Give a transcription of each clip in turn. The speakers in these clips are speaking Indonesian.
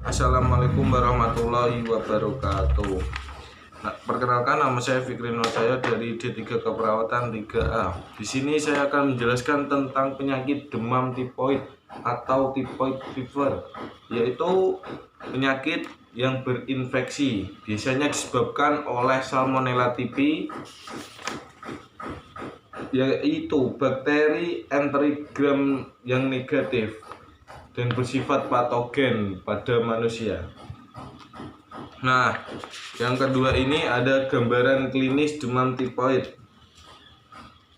Assalamualaikum warahmatullahi wabarakatuh. Perkenalkan, nama saya Fikri Nur Cahyo dari D3 Keperawatan 3A. Di sini saya akan menjelaskan tentang penyakit demam tipoid atau typhoid fever, yaitu penyakit yang berinfeksi, biasanya disebabkan oleh Salmonella typhi, yaitu bakteri Enterogram yang negatif dan bersifat patogen pada manusia. Nah, yang kedua ini ada gambaran klinis demam tipoid.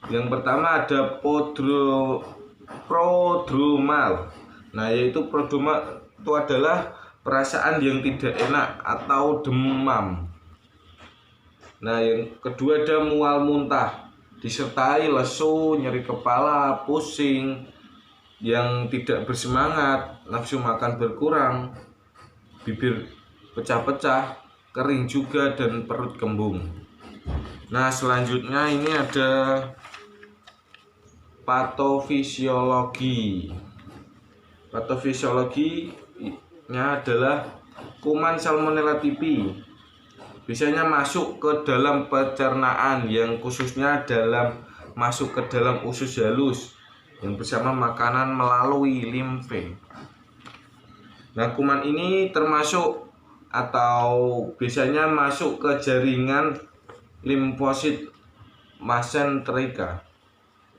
Yang pertama ada prodromal. Nah, yaitu prodromal itu adalah perasaan yang tidak enak atau demam. Nah, yang kedua ada mual muntah, disertai lesu, nyeri kepala, pusing, yang tidak bersemangat, nafsu makan berkurang, bibir pecah-pecah, kering juga, dan perut kembung. Nah, selanjutnya ini ada patofisiologi. Patofisiologinya adalah kuman Salmonella typhi. Biasanya masuk ke dalam pencernaan, yang khususnya masuk ke dalam usus halus yang bersama makanan melalui limfe. Nah, kuman ini termasuk atau biasanya masuk ke jaringan limfosit mesenterika,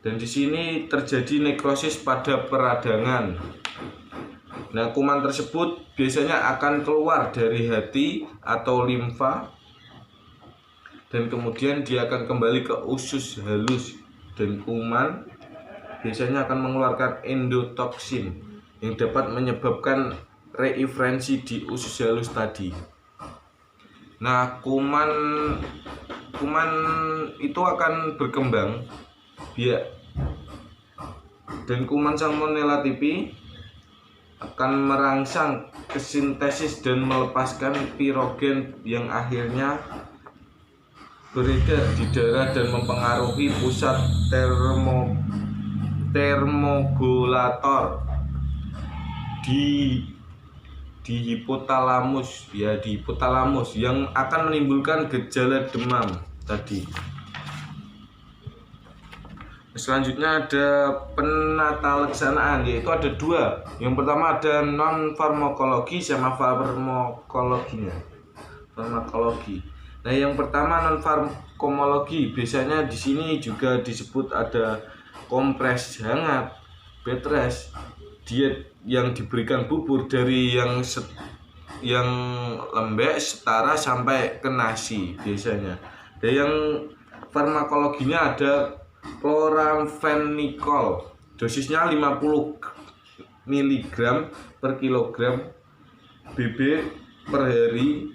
dan di sini terjadi nekrosis pada peradangan. Nah, kuman tersebut biasanya akan keluar dari hati atau limfa, dan kemudian dia akan kembali ke usus halus, dan kuman biasanya akan mengeluarkan endotoksin yang dapat menyebabkan reifrensi di usus halus tadi. Nah, kuman itu akan berkembang dan kuman Salmonella typhi akan merangsang kesintesis dan melepaskan pirogen yang akhirnya beredar di darah dan mempengaruhi pusat termogolator di hipotalamus yang akan menimbulkan gejala demam tadi. Selanjutnya ada penata laksanaan, yaitu ada dua. Yang pertama ada non farmakologi sama farmakologi. Nah, yang pertama non farmakologi, biasanya di sini juga disebut ada kompres hangat, bed rest, diet yang diberikan bubur dari yang lembek, setara sampai ke nasi biasanya. Dan yang farmakologinya ada chloramphenicol, dosisnya 50 mg per kilogram BB per hari,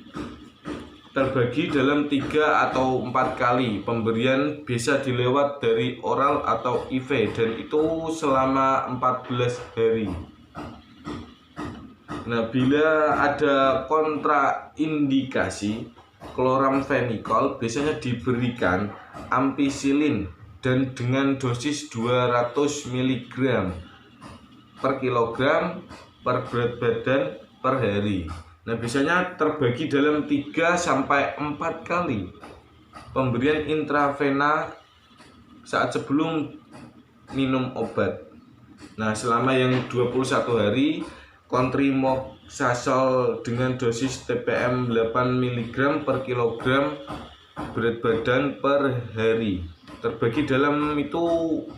terbagi dalam 3 atau 4 kali. Pemberian bisa dilewat dari oral atau IV, dan itu selama 14 hari. Nah, bila ada kontraindikasi, chloramphenicol biasanya diberikan ampicillin dan dengan dosis 200 mg per kilogram per berat badan per hari. Nah, biasanya terbagi dalam 3-4 kali. Pemberian intravena saat sebelum minum obat. Nah, selama yang 21 hari, cotrimoxazole dengan dosis TPM 8 mg per kilogram berat badan per hari, terbagi dalam itu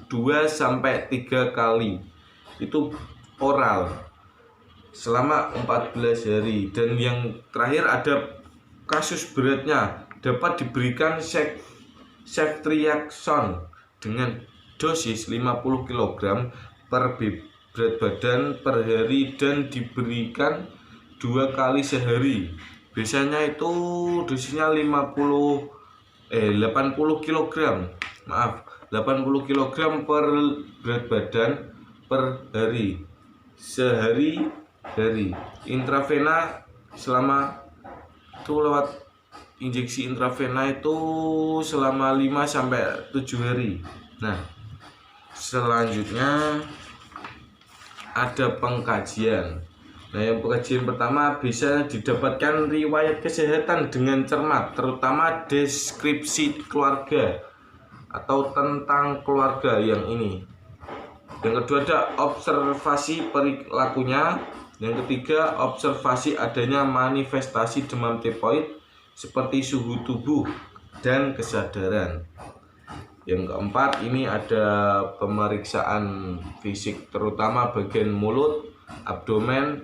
2-3 kali. Itu oral selama 14 hari. Dan yang terakhir ada kasus beratnya, dapat diberikan ceftriaxone dengan dosis 50 kg per berat badan per hari, dan diberikan 2 kali sehari. Biasanya itu dosisnya 80 kg per berat badan per hari, sehari-hari. Intravena selama itu lewat injeksi intravena itu selama 5-7 hari. Nah, selanjutnya ada pengkajian. Nah, yang kajian pertama bisa didapatkan riwayat kesehatan dengan cermat, terutama deskripsi keluarga atau tentang keluarga yang ini. Yang kedua ada observasi perilakunya. Yang ketiga, observasi adanya manifestasi demam tipoid seperti suhu tubuh dan kesadaran. Yang keempat, ini ada pemeriksaan fisik terutama bagian mulut, abdomen,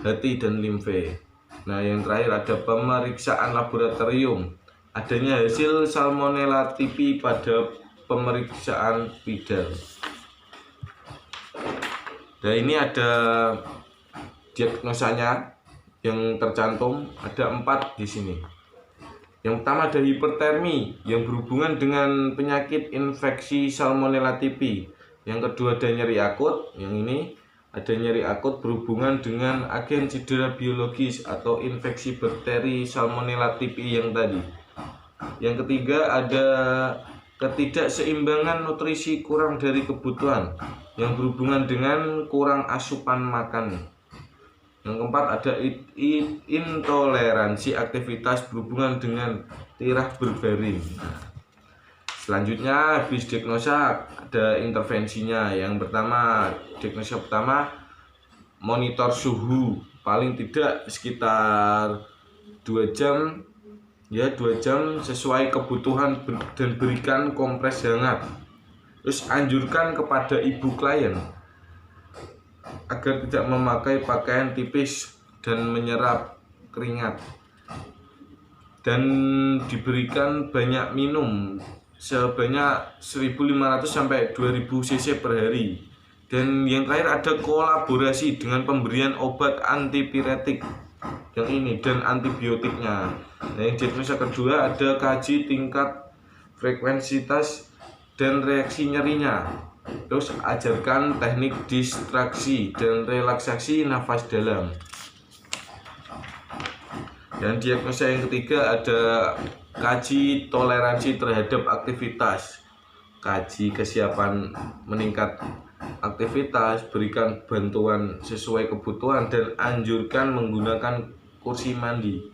hati, dan limfe. Nah, yang terakhir ada pemeriksaan laboratorium. Adanya hasil Salmonella typhi pada pemeriksaan bidal. Dan ini ada diagnosanya yang tercantum, ada 4 di sini. Yang pertama ada hipertermi yang berhubungan dengan penyakit infeksi Salmonella typhi. Yang kedua ada nyeri akut, yang ini ada nyeri akut berhubungan dengan agen cedera biologis atau infeksi bakteri Salmonella typhi yang tadi. Yang ketiga ada ketidakseimbangan nutrisi kurang dari kebutuhan yang berhubungan dengan kurang asupan makan. Yang keempat ada intoleransi aktivitas berhubungan dengan tirah berbaring. Selanjutnya habis diagnosa ada intervensinya. Yang pertama, diagnosa pertama monitor suhu paling tidak sekitar 2 jam ya, 2 jam sesuai kebutuhan dan berikan kompres hangat. Terus anjurkan kepada ibu klien agar tidak memakai pakaian tipis dan menyerap keringat, dan diberikan banyak minum sebanyak 1500 sampai 2000 cc per hari. Dan yang terakhir ada kolaborasi dengan pemberian obat antipiretik yang ini dan antibiotiknya. Nah, yang diagnosa kedua ada kaji tingkat frekuensitas dan reaksi nyerinya. Terus ajarkan teknik distraksi dan relaksasi nafas dalam. Dan diagnosa yang ketiga ada kaji toleransi terhadap aktivitas. Kaji kesiapan meningkat aktivitas, berikan bantuan sesuai kebutuhan, dan anjurkan menggunakan kursi mandi,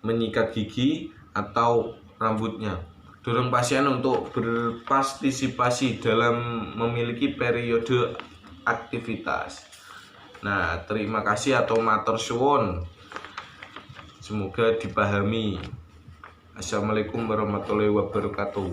menyikat gigi atau rambutnya. Dorong pasien untuk berpartisipasi dalam memiliki periode aktivitas. Nah, terima kasih atau matur suwun. Semoga dipahami. Assalamualaikum warahmatullahi wabarakatuh.